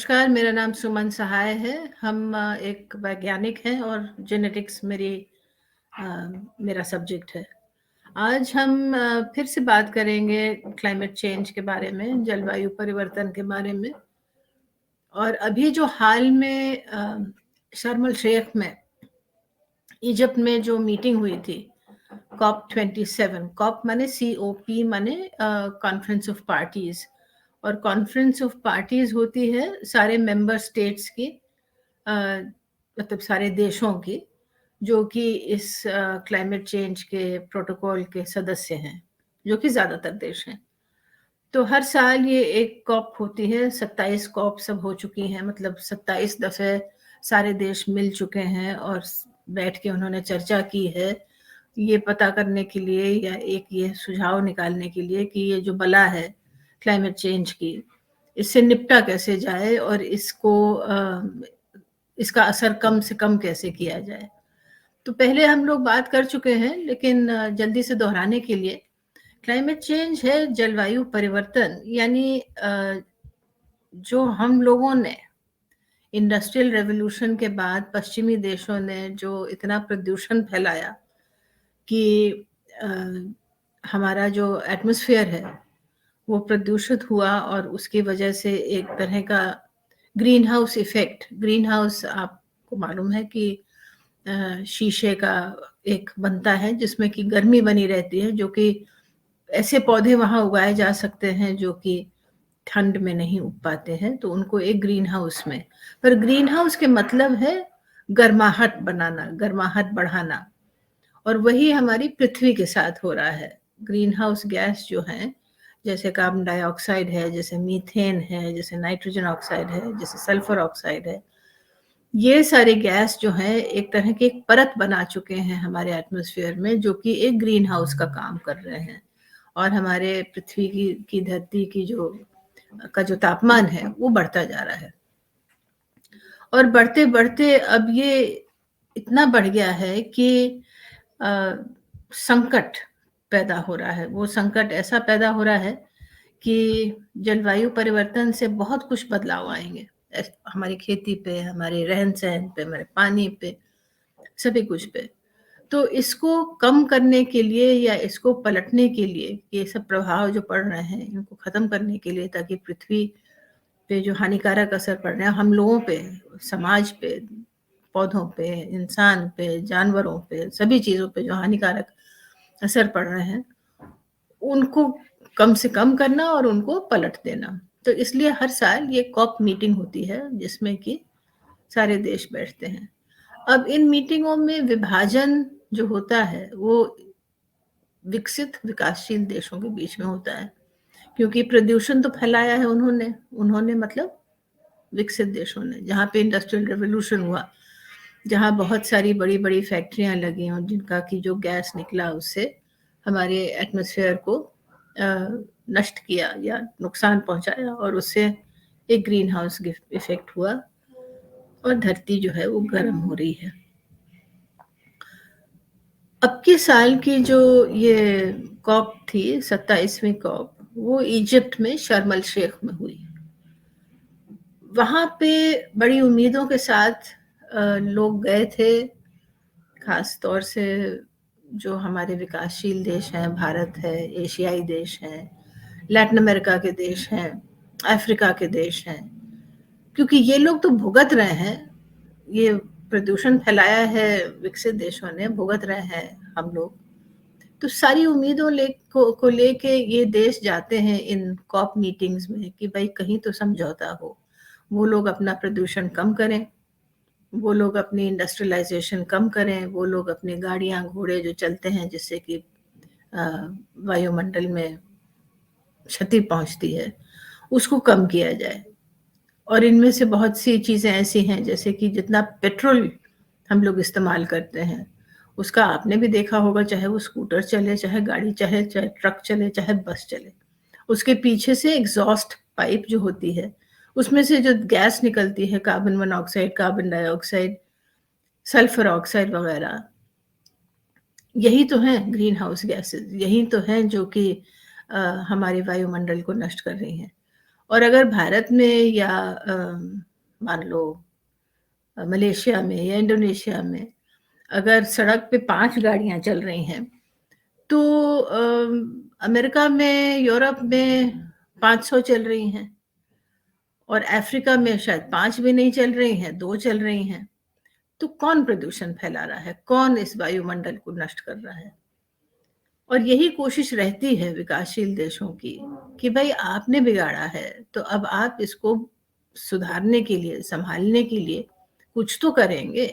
नमस्कार, मेरा नाम सुमन सहाय है। हम एक वैज्ञानिक हैं और जेनेटिक्स अ, मेरा सब्जेक्ट है। आज हम फिर से बात करेंगे क्लाइमेट चेंज के बारे में, जलवायु परिवर्तन के बारे में। और अभी जो हाल में शर्म अल शेख में, इजिप्ट में जो मीटिंग हुई थी, कॉप 27। कॉप माने COP माने कॉन्फ्रेंस ऑफ पार्टीज। और कॉन्फ्रेंस ऑफ पार्टीज होती है सारे मेंबर स्टेट्स की, अ, मतलब सारे देशों की, जो कि इस क्लाइमेट चेंज के प्रोटोकॉल के सदस्य हैं, जो कि ज़्यादातर देश हैं। तो हर साल ये एक कॉप होती है। 27 कॉप सब हो चुकी हैं, मतलब 27 दफ़े सारे देश मिल चुके हैं और बैठ के उन्होंने चर्चा की है, ये पता करने के लिए या एक ये सुझाव निकालने के लिए कि ये जो बला है क्लाइमेट चेंज की, इससे निपटा कैसे जाए और इसका असर कम से कम कैसे किया जाए। तो पहले हम लोग बात कर चुके हैं, लेकिन जल्दी से दोहराने के लिए, क्लाइमेट चेंज है जलवायु परिवर्तन, यानी जो हम लोगों ने इंडस्ट्रियल रेवोल्यूशन के बाद पश्चिमी देशों ने जो इतना प्रदूषण फैलाया कि अ, हमारा जो एटमॉस्फेयर है वो प्रदूषित हुआ, और उसकी वजह से एक तरह का green house effect. Green house आपको मालूम है कि शीशे का एक बनता है जिसमें कि गर्मी बनी रहती है, जो कि ऐसे पौधे वहां उगाए जा सकते हैं जो कि ठंड में नहीं उग पाते हैं, तो उनको एक ग्रीन हाउस में। पर ग्रीन हाउस के मतलब है गर्माहट बनाना, गर्माहट बढ़ाना। और वही हमारी पृथ्वी के साथ हो रहा है। ग्रीन हाउस गैस जो है, जैसे कार्बन डाइऑक्साइड है, जैसे मीथेन है, जैसे नाइट्रोजन ऑक्साइड है, जैसे सल्फर ऑक्साइड है, ये सारे गैस जो हैं एक तरह की एक परत बना चुके हैं हमारे एटमॉस्फेयर में, जो कि एक ग्रीन हाउस का काम कर रहे हैं। और हमारे पृथ्वी की धरती की जो तापमान है वो बढ़ता जा रहा है। और बढ़ते बढ़ते अब ये इतना बढ़ गया है कि अ, संकट पैदा हो रहा है। वो संकट ऐसा पैदा हो रहा है कि जलवायु परिवर्तन से बहुत कुछ बदलाव आएंगे, हमारी खेती पे, हमारे रहन सहन पे, हमारे पानी पे, सभी कुछ पे। तो इसको कम करने के लिए या इसको पलटने के लिए, ये सब प्रभाव जो पड़ रहे हैं इनको खत्म करने के लिए, ताकि पृथ्वी पे जो हानिकारक असर पड़ रहा है हम लोगों पे, समाज पे, पौधों पे, इंसान पे, जानवरों पे, सभी चीज़ों पे जो हानिकारक असर पड़ रहे हैं, उनको कम से कम करना और उनको पलट देना। तो इसलिए हर साल ये कॉप मीटिंग होती है जिसमें कि सारे देश बैठते हैं। अब इन मीटिंगों में विभाजन जो होता है वो विकसित विकासशील देशों के बीच में होता है, क्योंकि प्रदूषण तो फैलाया है उन्होंने। उन्होंने मतलब विकसित देशों ने, जहाँ पे इंडस्ट्रियल रेवोल्यूशन हुआ, जहाँ बहुत सारी बड़ी-बड़ी फैक्ट्रियाँ लगी और जिनका कि जो गैस निकला उससे हमारे एटमॉस्फेयर को नष्ट किया या नुकसान पहुँचाया, और उससे एक ग्रीन हाउस इफेक्ट हुआ और धरती जो है वो गर्म हो रही है। अब के साल की जो ये कॉप थी, 27वीं कॉप, वो इजिप्ट में शर्म अल शेख में हुई। वहाँ पे बड़ी उम्मीदों के साथ लोग गए थे, खास तौर से जो हमारे विकासशील देश हैं, भारत है, एशियाई देश हैं, लैटिन अमेरिका के देश हैं, अफ्रीका के देश हैं, क्योंकि ये लोग तो भुगत रहे हैं। ये प्रदूषण फैलाया है विकसित देशों ने, भुगत रहे हैं हम लोग। तो सारी उम्मीदों को लेके ये देश जाते हैं इन कॉप मीटिंग्स में कि भाई कहीं तो समझौता हो, वो लोग अपना प्रदूषण कम करें, वो लोग अपनी इंडस्ट्रियलाइजेशन कम करें, वो लोग अपनी गाड़ियां घोड़े जो चलते हैं जिससे कि वायुमंडल में क्षति पहुंचती है, उसको कम किया जाए। और इनमें से बहुत सी चीज़ें ऐसी हैं, जैसे कि जितना पेट्रोल हम लोग इस्तेमाल करते हैं, उसका आपने भी देखा होगा, चाहे वो स्कूटर चले, चाहे गाड़ी चाहे ट्रक चले, चाहे बस चले, उसके पीछे से एग्जॉस्ट पाइप जो होती है, उसमें से जो गैस निकलती है, carbon monoxide, carbon dioxide, sulphur oxide वगैरह, यही तो हैं ग्रीन हाउस गैसेस, यही तो हैं जो कि हमारे वायुमंडल को नष्ट कर रही हैं। और अगर भारत में या मान लो मलेशिया में या इंडोनेशिया में अगर सड़क पे 5 गाड़ियां चल रही हैं, तो अमेरिका में, यूरोप में 500 चल रही हैं, और अफ्रीका में शायद 5 भी नहीं चल रही हैं, 2 चल रही हैं। तो कौन प्रदूषण फैला रहा है? कौन इस वायुमंडल को नष्ट कर रहा है? और यही कोशिश रहती है विकासशील देशों की कि भाई आपने बिगाड़ा है, तो अब आप इसको सुधारने के लिए, संभालने के लिए कुछ तो करेंगे।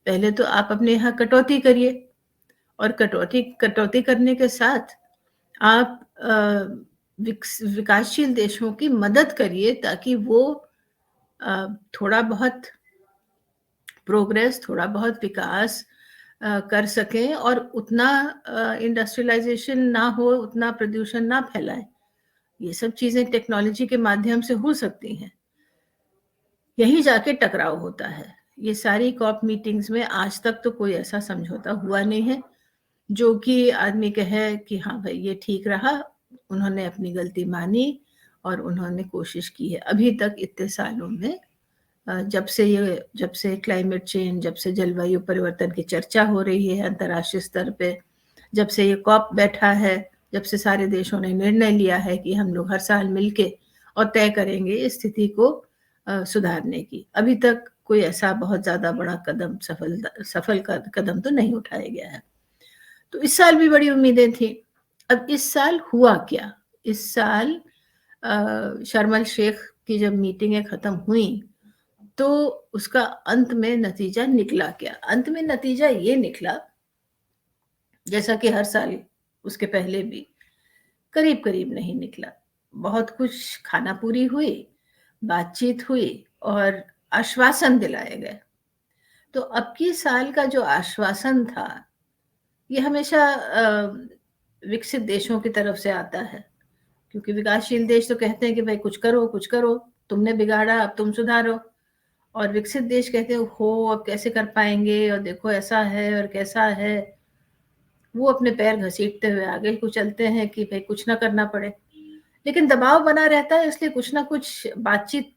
पहले तो आप अपने यहाँ कटौती करिए, और कटौती करने के साथ आप विकासशील देशों की मदद करिए, ताकि वो थोड़ा बहुत प्रोग्रेस, थोड़ा बहुत विकास कर सकें, और उतना इंडस्ट्रियलाइजेशन ना हो, उतना प्रदूषण ना फैलाए। ये सब चीजें टेक्नोलॉजी के माध्यम से हो सकती हैं। यही जाके टकराव होता है। ये सारी कॉप मीटिंग्स में आज तक तो कोई ऐसा समझौता हुआ नहीं है जो कि आदमी कहे कि हाँ भाई ये ठीक रहा, उन्होंने अपनी गलती मानी और उन्होंने कोशिश की है। अभी तक इतने सालों में जब से क्लाइमेट चेंज, जब से जलवायु परिवर्तन की चर्चा हो रही है अंतर्राष्ट्रीय स्तर पे, जब से ये कॉप बैठा है, जब से सारे देशों ने निर्णय लिया है कि हम लोग हर साल मिलके और तय करेंगे इस स्थिति को सुधारने की, अभी तक कोई ऐसा बहुत ज्यादा बड़ा कदम, सफल कदम तो नहीं उठाया गया है। तो इस साल भी बड़ी उम्मीदें थी। अब इस साल हुआ क्या? इस साल शर्म एल शेख की जब मीटिंगें खत्म हुई, तो उसका अंत में नतीजा निकला क्या? अंत में नतीजा ये निकला, जैसा कि हर साल उसके पहले भी करीब करीब नहीं निकला। बहुत कुछ खानापूरी हुई, बातचीत हुई और आश्वासन दिलाए गए। तो अब की साल का जो आश्वासन था, ये हमेशा विकसित देशों की तरफ से आता है, क्योंकि विकासशील देश तो कहते हैं कि भाई कुछ करो, कुछ करो, तुमने बिगाड़ा, अब तुम सुधारो। और विकसित देश कहते हैं हो अब कैसे कर पाएंगे, और देखो ऐसा है और कैसा है। वो अपने पैर घसीटते हुए आगे को चलते हैं कि भाई कुछ ना करना पड़े, लेकिन दबाव बना रहता है, इसलिए कुछ ना कुछ बातचीत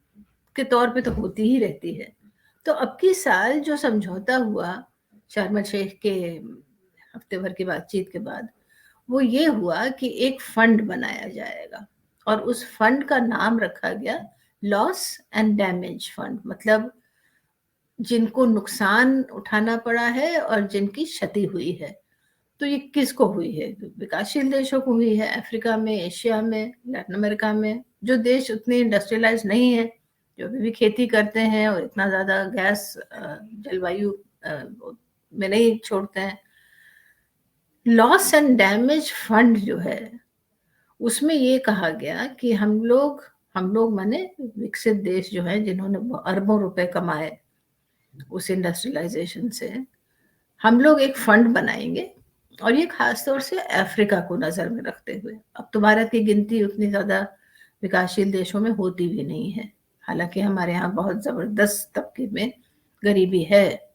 के तौर पे तो होती ही रहती है। तो अब की साल जो समझौता हुआ शर्म एल शेख के हफ्ते भर की बातचीत के बाद, वो ये हुआ कि एक फंड बनाया जाएगा, और उस फंड का नाम रखा गया लॉस एंड डैमेज फंड। मतलब जिनको नुकसान उठाना पड़ा है और जिनकी क्षति हुई है। तो ये किसको हुई है? विकासशील देशों को हुई है, अफ्रीका में, एशिया में, लैटिन अमेरिका में, जो देश उतने इंडस्ट्रियलाइज नहीं है, जो अभी भी खेती करते हैं और इतना ज्यादा गैस जलवायु में नहीं छोड़ते हैं। लॉस एंड डैमेज फंड जो है, उसमें ये कहा गया कि हम लोग माने विकसित देश जो है, जिन्होंने अरबों रुपए कमाए उस इंडस्ट्रियलाइजेशन से, हम लोग एक फंड बनाएंगे, और ये खासतौर से अफ्रीका को नजर में रखते हुए। अब तो भारत की गिनती उतनी ज्यादा विकासशील देशों में होती भी नहीं है, हालांकि हमारे यहाँ बहुत जबरदस्त तबके में गरीबी है,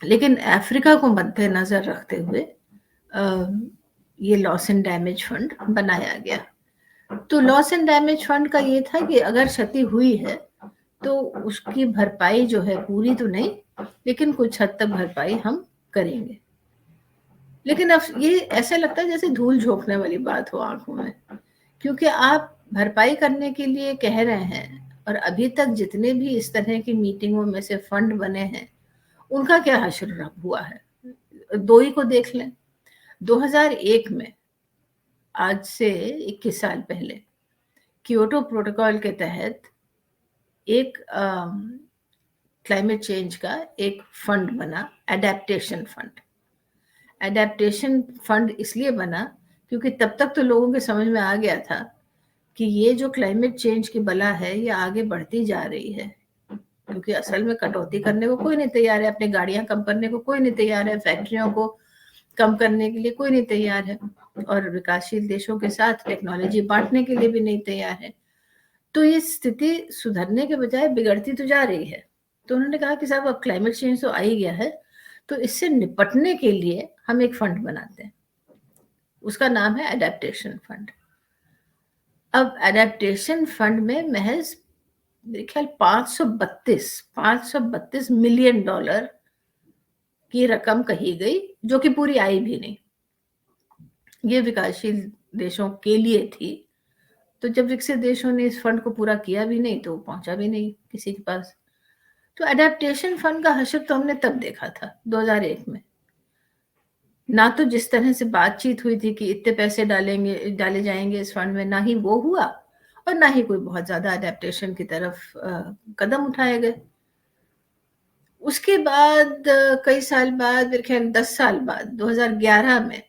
लेकिन अफ्रीका को मद्देनजर रखते हुए ये लॉस एंड डैमेज फंड बनाया गया। तो लॉस एंड डैमेज फंड का ये था कि अगर क्षति हुई है तो उसकी भरपाई जो है, पूरी तो नहीं लेकिन कुछ हद तक भरपाई हम करेंगे। लेकिन अब ये ऐसे लगता है जैसे धूल झोंकने वाली बात हो आंखों में, क्योंकि आप भरपाई करने के लिए कह रहे हैं, और अभी तक जितने भी इस तरह की मीटिंगों में से फंड बने हैं, उनका क्या हश्र हुआ है? दो ही को देख लें। 2001 में, आज से 21 साल पहले, क्योटो प्रोटोकॉल के तहत एक क्लाइमेट चेंज का एक फंड बना, एडेप्टेशन फंड। एडेप्टेशन फंड इसलिए बना क्योंकि तब तक तो लोगों के समझ में आ गया था कि ये जो क्लाइमेट चेंज की बला है, ये आगे बढ़ती जा रही है, क्योंकि असल में कटौती करने को कोई नहीं तैयार है, अपने गाड़ियां कम करने को कोई नहीं तैयार है, फैक्ट्रियों को कम करने के लिए कोई नहीं तैयार है, और विकासशील देशों के साथ टेक्नोलॉजी बांटने के लिए भी नहीं तैयार है। तो ये स्थिति सुधरने के बजाय बिगड़ती तो जा रही है। तो उन्होंने कहा कि साहब अब क्लाइमेट चेंज तो आ ही गया है, तो इससे निपटने के लिए हम एक फंड बनाते हैं, उसका नाम है एडेप्टेशन फंड। अब एडेप्टेशन फंड में महज मेरे ख्याल 532 मिलियन डॉलर की रकम कही गई, जो कि पूरी आई भी नहीं। ये विकासशील देशों के लिए थी। तो जब विकसित देशों ने इस फंड को पूरा किया भी नहीं, तो पहुंचा भी नहीं किसी के पास। तो एडेप्टेशन फंड का हश्र तो हमने तब देखा था 2001 में। ना तो जिस तरह से बातचीत हुई थी कि इतने पैसे डाले जाएंगे इस फंड में, ना ही वो हुआ, और ना ही कोई बहुत ज्यादा अडेप्टेशन की तरफ कदम उठाए गए। उसके बाद कई साल बाद, मेरे ख्याल 10 साल बाद, 2011 में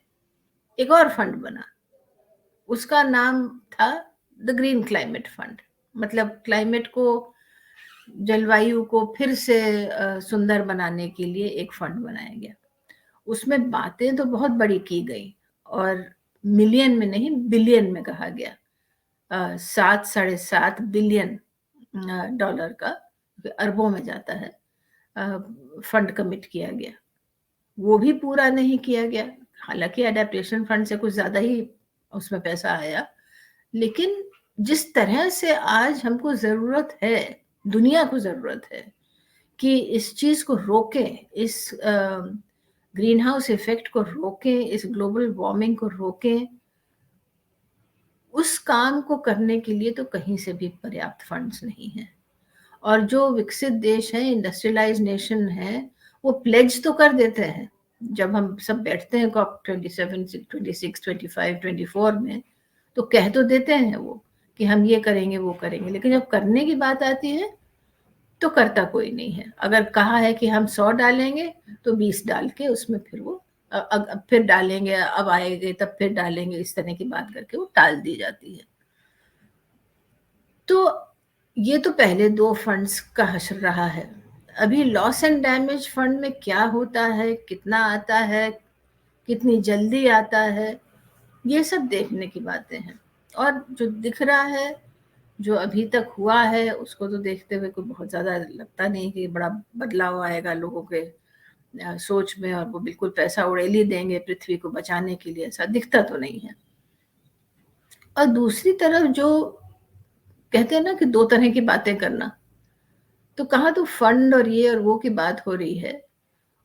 एक और फंड बना। उसका नाम था द ग्रीन क्लाइमेट फंड। मतलब क्लाइमेट को, जलवायु को फिर से सुंदर बनाने के लिए एक फंड बनाया गया। उसमें बातें तो बहुत बड़ी की गई, और मिलियन में नहीं बिलियन में कहा गया। 7-7.5 बिलियन डॉलर का, अरबों में जाता है, फंड कमिट किया गया। वो भी पूरा नहीं किया गया। हालांकि एडेप्टेशन फंड से कुछ ज्यादा ही उसमें पैसा आया, लेकिन जिस तरह से आज हमको जरूरत है, दुनिया को जरूरत है कि इस चीज को रोकें, इस ग्रीन हाउस इफेक्ट को रोकें, इस ग्लोबल वार्मिंग को रोकें, उस काम को करने के लिए तो कहीं से भी पर्याप्त फंड्स नहीं है। और जो विकसित देश हैं, इंडस्ट्रियलाइज नेशन हैं, वो प्लेज तो कर देते हैं। जब हम सब बैठते हैं COP 27, 26, 25, 24 में, तो कह तो देते हैं वो कि हम ये करेंगे वो करेंगे, लेकिन जब करने की बात आती है तो करता कोई नहीं है। अगर कहा है कि हम 100 डालेंगे, तो 20 डाल के उसमें फिर वो फिर डालेंगे, अब आएंगे तब फिर डालेंगे, इस तरह की बात करके वो टाल दी जाती है। तो ये तो पहले दो फंड्स का हश्र रहा है। अभी लॉस एंड डैमेज फंड में क्या होता है, कितना आता है, कितनी जल्दी आता है, ये सब देखने की बातें हैं। और जो दिख रहा है, जो अभी तक हुआ है, उसको तो देखते हुए कोई बहुत ज्यादा लगता नहीं कि बड़ा बदलाव आएगा लोगों के सोच में, और वो बिल्कुल पैसा उड़ेल ही देंगे पृथ्वी को बचाने के लिए, ऐसा दिखता तो नहीं है। और दूसरी तरफ जो कहते हैं ना कि दो तरह की बातें करना, तो कहाँ तो फंड और ये और वो की बात हो रही है,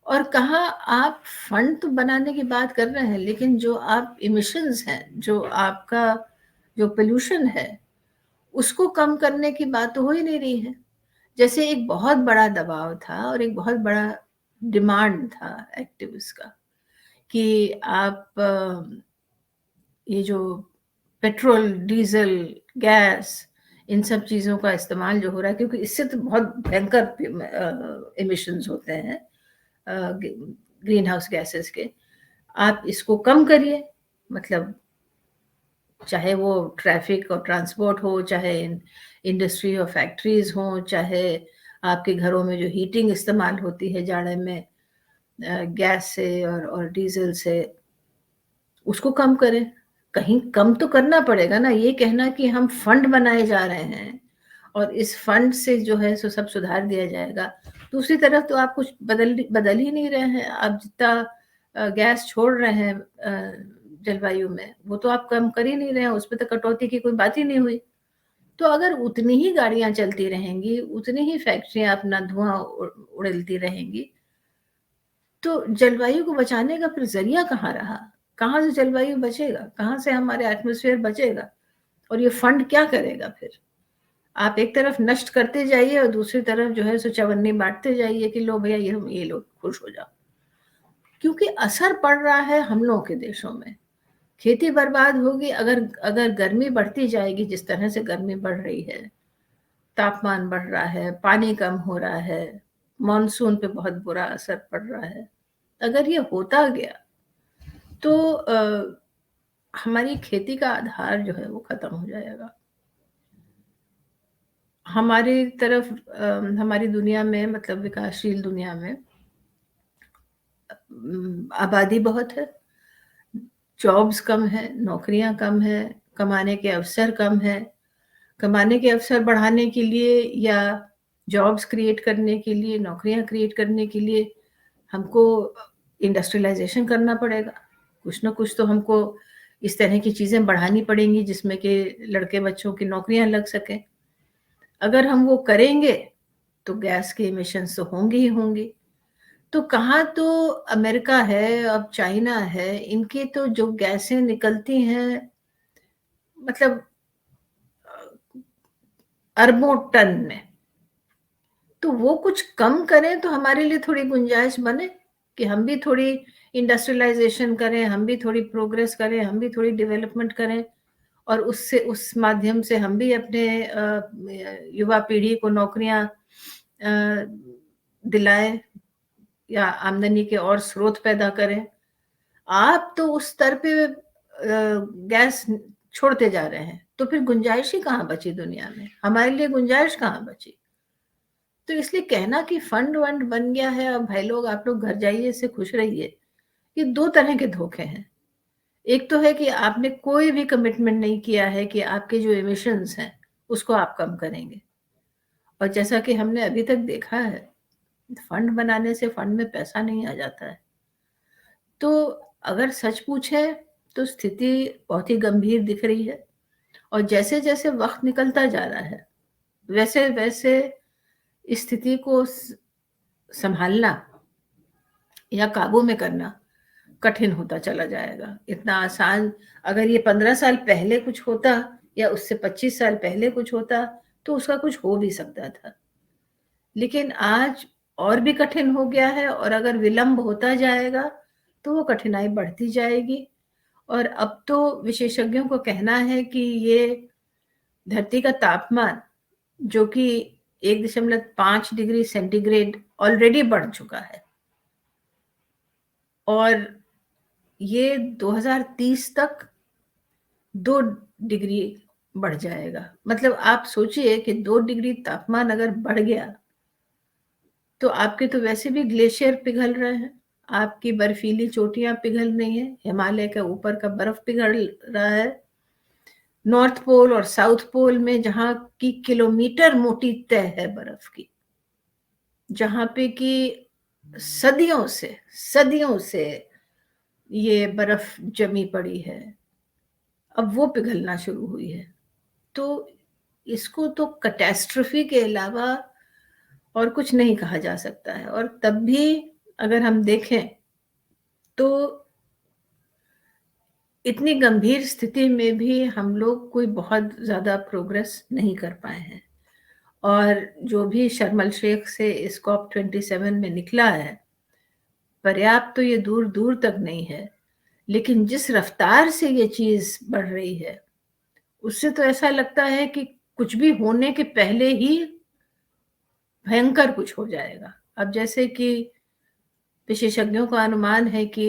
और कहाँ आप फंड तो बनाने की बात कर रहे हैं, लेकिन जो आप इमिशंस हैं, जो आपका जो पोल्यूशन है, उसको कम करने की बात तो हो ही नहीं रही है। जैसे एक बहुत बड़ा दबाव था और एक बहुत बड़ा डिमांड था एक्टिविस्ट का कि आप ये जो पेट्रोल, डीजल, गैस, इन सब चीज़ों का इस्तेमाल जो हो रहा है, क्योंकि इससे तो बहुत भयंकर इमिशंस होते हैं ग्रीन हाउस गैसेस के, आप इसको कम करिए। मतलब चाहे वो ट्रैफिक और ट्रांसपोर्ट हो, चाहे इंडस्ट्री और फैक्ट्रीज हो, चाहे आपके घरों में जो हीटिंग इस्तेमाल होती है जाड़े में गैस से और डीजल से, उसको कम करें। कहीं कम तो करना पड़ेगा ना। ये कहना कि हम फंड बनाए जा रहे हैं और इस फंड से जो है सो सब सुधार दिया जाएगा, दूसरी तरफ तो आप कुछ बदल ही नहीं रहे हैं। आप जितना गैस छोड़ रहे हैं जलवायु में, वो तो आप कम कर ही नहीं रहे हैं, उसमें तो कटौती की कोई बात ही नहीं हुई। तो अगर उतनी ही गाड़ियां चलती रहेंगी, उतनी ही फैक्ट्रियां अपना धुआं उड़ेलती रहेंगी, तो जलवायु को बचाने का फिर जरिया कहाँ रहा? कहाँ से जलवायु बचेगा? कहाँ से हमारे एटमॉस्फेयर बचेगा? और ये फंड क्या करेगा फिर? आप एक तरफ नष्ट करते जाइए और दूसरी तरफ जो है सो चवन्नी बांटते जाइए कि लो भैया ये लो, खुश हो जाओ। क्योंकि असर पड़ रहा है हम लोगों के देशों में। खेती बर्बाद होगी अगर अगर गर्मी बढ़ती जाएगी, जिस तरह से गर्मी बढ़ रही है, तापमान बढ़ रहा है, पानी कम हो रहा है, मॉनसून पे बहुत बुरा असर पड़ रहा है। अगर ये होता गया तो हमारी खेती का आधार जो है वो खत्म हो जाएगा। हमारी तरफ हमारी दुनिया में, मतलब विकासशील दुनिया में आबादी बहुत है, जॉब्स कम है, नौकरियां कम है, कमाने के अवसर कम है। कमाने के अवसर बढ़ाने के लिए या जॉब्स क्रिएट करने के लिए, नौकरियां क्रिएट करने के लिए हमको इंडस्ट्रियलाइजेशन करना पड़ेगा। कुछ ना कुछ तो हमको इस तरह की चीज़ें बढ़ानी पड़ेंगी जिसमें कि लड़के बच्चों की नौकरियाँ लग सकें। अगर हम वो करेंगे, तो गैस के एमिशंस तो होंगी ही होंगी। तो कहाँ तो अमेरिका है, अब चाइना है, इनकी तो जो गैसें निकलती हैं, मतलब अरबों टन में। तो वो कुछ कम करें तो हमारे लिए थोड़ी गुंजाइश बने कि हम भी थोड़ी इंडस्ट्रियलाइजेशन करें, हम भी थोड़ी प्रोग्रेस करें, हम भी थोड़ी डेवलपमेंट करें, और उससे उस माध्यम से हम भी अपने युवा पीढ़ी को नौकरियां दिलाएं या आमदनी के और स्रोत पैदा करें। आप तो उस स्तर पे गैस छोड़ते जा रहे हैं, तो फिर गुंजाइश ही कहाँ बची दुनिया में, हमारे लिए गुंजाइश कहाँ बची। तो इसलिए कहना कि फंड वंड बन गया है, अब भाई लोग आप लोग घर जाइए, इससे खुश रहिए, ये दो तरह के धोखे हैं। एक तो है कि आपने कोई भी कमिटमेंट नहीं किया है कि आपके जो एमिशंस हैं उसको आप कम करेंगे, और जैसा कि हमने अभी तक देखा है, फंड बनाने से फंड में पैसा नहीं आ जाता है। तो अगर सच पूछे तो स्थिति बहुत ही गंभीर दिख रही है, और जैसे जैसे वक्त निकलता जा रहा है वैसे वैसे स्थिति को संभालना या काबू में करना कठिन होता चला जाएगा। इतना आसान, अगर ये 15 साल पहले कुछ होता या उससे 25 साल पहले कुछ होता तो उसका कुछ हो भी सकता था, लेकिन आज और भी कठिन हो गया है, और अगर विलंब होता जाएगा तो वो कठिनाई बढ़ती जाएगी। और अब तो विशेषज्ञों को कहना है कि ये धरती का तापमान, जो कि 1.5 डिग्री सेंटीग्रेड ऑलरेडी बढ़ चुका है, और ये 2030 तक 2 डिग्री बढ़ जाएगा। मतलब आप सोचिए कि 2 डिग्री तापमान अगर बढ़ गया तो आपके तो वैसे भी ग्लेशियर पिघल रहे हैं, आपकी बर्फीली चोटियां पिघल रही हैं, हिमालय के ऊपर का बर्फ पिघल रहा है, नॉर्थ पोल और साउथ पोल में जहां की किलोमीटर मोटी तह है बर्फ की, जहां पे कि सदियों से ये बर्फ जमी पड़ी है, अब वो पिघलना शुरू हुई है। तो इसको तो कैटेस्ट्रॉफी के अलावा और कुछ नहीं कहा जा सकता है। और तब भी अगर हम देखें तो इतनी गंभीर स्थिति में भी हम लोग कोई बहुत ज़्यादा प्रोग्रेस नहीं कर पाए हैं, और जो भी शर्म एल शेख से इस COP27 में निकला है, पर्याप्त तो ये दूर दूर तक नहीं है, लेकिन जिस रफ्तार से ये चीज बढ़ रही है उससे तो ऐसा लगता है कि कुछ भी होने के पहले ही भयंकर कुछ हो जाएगा। अब जैसे कि विशेषज्ञों का अनुमान है कि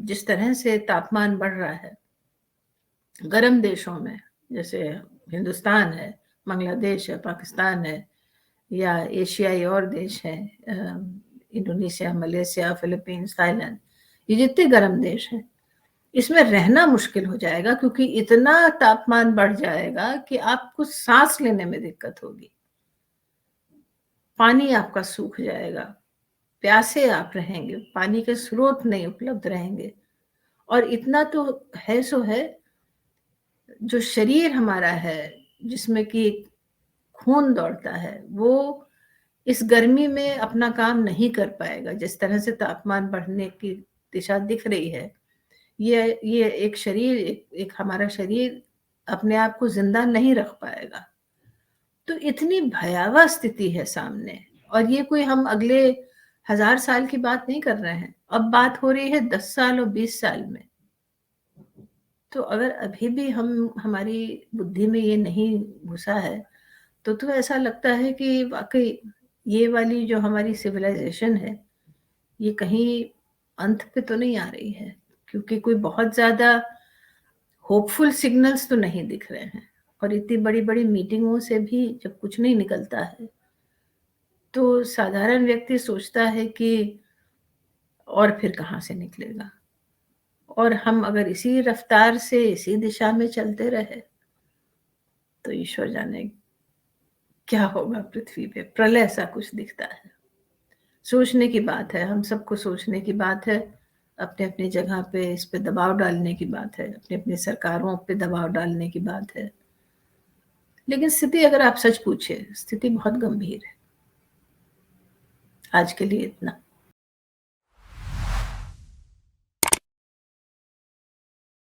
जिस तरह से तापमान बढ़ रहा है गर्म देशों में, जैसे हिंदुस्तान है, बांग्लादेश है, पाकिस्तान है, या एशियाई और देश हैं, इंडोनेशिया, मलेशिया, फिलीपींस, थाईलैंड, ये जितने गर्म देश हैं, इसमें रहना मुश्किल हो जाएगा, क्योंकि इतना तापमान बढ़ जाएगा कि आपको सांस लेने में दिक्कत होगी, पानी आपका सूख जाएगा, प्यासे आप रहेंगे, पानी के स्रोत नहीं उपलब्ध रहेंगे। और इतना तो है सो है, जो शरीर हमारा है जिसमें कि खून दौड़ता है, वो इस गर्मी में अपना काम नहीं कर पाएगा। जिस तरह से तापमान बढ़ने की दिशा दिख रही है, ये एक शरीर, एक हमारा शरीर अपने आप को जिंदा नहीं रख पाएगा। तो इतनी भयावह स्थिति है सामने, और ये कोई हम अगले 1000 साल की बात नहीं कर रहे हैं, अब बात हो रही है 10 साल और 20 साल में। तो अगर अभी भी हमारी बुद्धि में ये नहीं घुसा है, तो ऐसा लगता है कि वाकई ये वाली जो हमारी सिविलाइजेशन है, ये कहीं अंत पे तो नहीं आ रही है, क्योंकि कोई बहुत ज्यादा होपफुल सिग्नल्स तो नहीं दिख रहे हैं। और इतनी बड़ी बड़ी मीटिंगों से भी जब कुछ नहीं निकलता है, तो साधारण व्यक्ति सोचता है कि और फिर कहाँ से निकलेगा। और हम अगर इसी रफ्तार से इसी दिशा में चलते रहे तो ईश्वर जाने क्या होगा पृथ्वी पे, प्रलय सा कुछ दिखता है। सोचने की बात है, हम सबको सोचने की बात है। अपने-अपनी जगह पे इस पे दबाव डालने की बात है, अपनी-अपनी सरकारों पे दबाव डालने की बात है। लेकिन स्थिति अगर आप सच पूछे, स्थिति बहुत गंभीर है। आज के लिए इतना।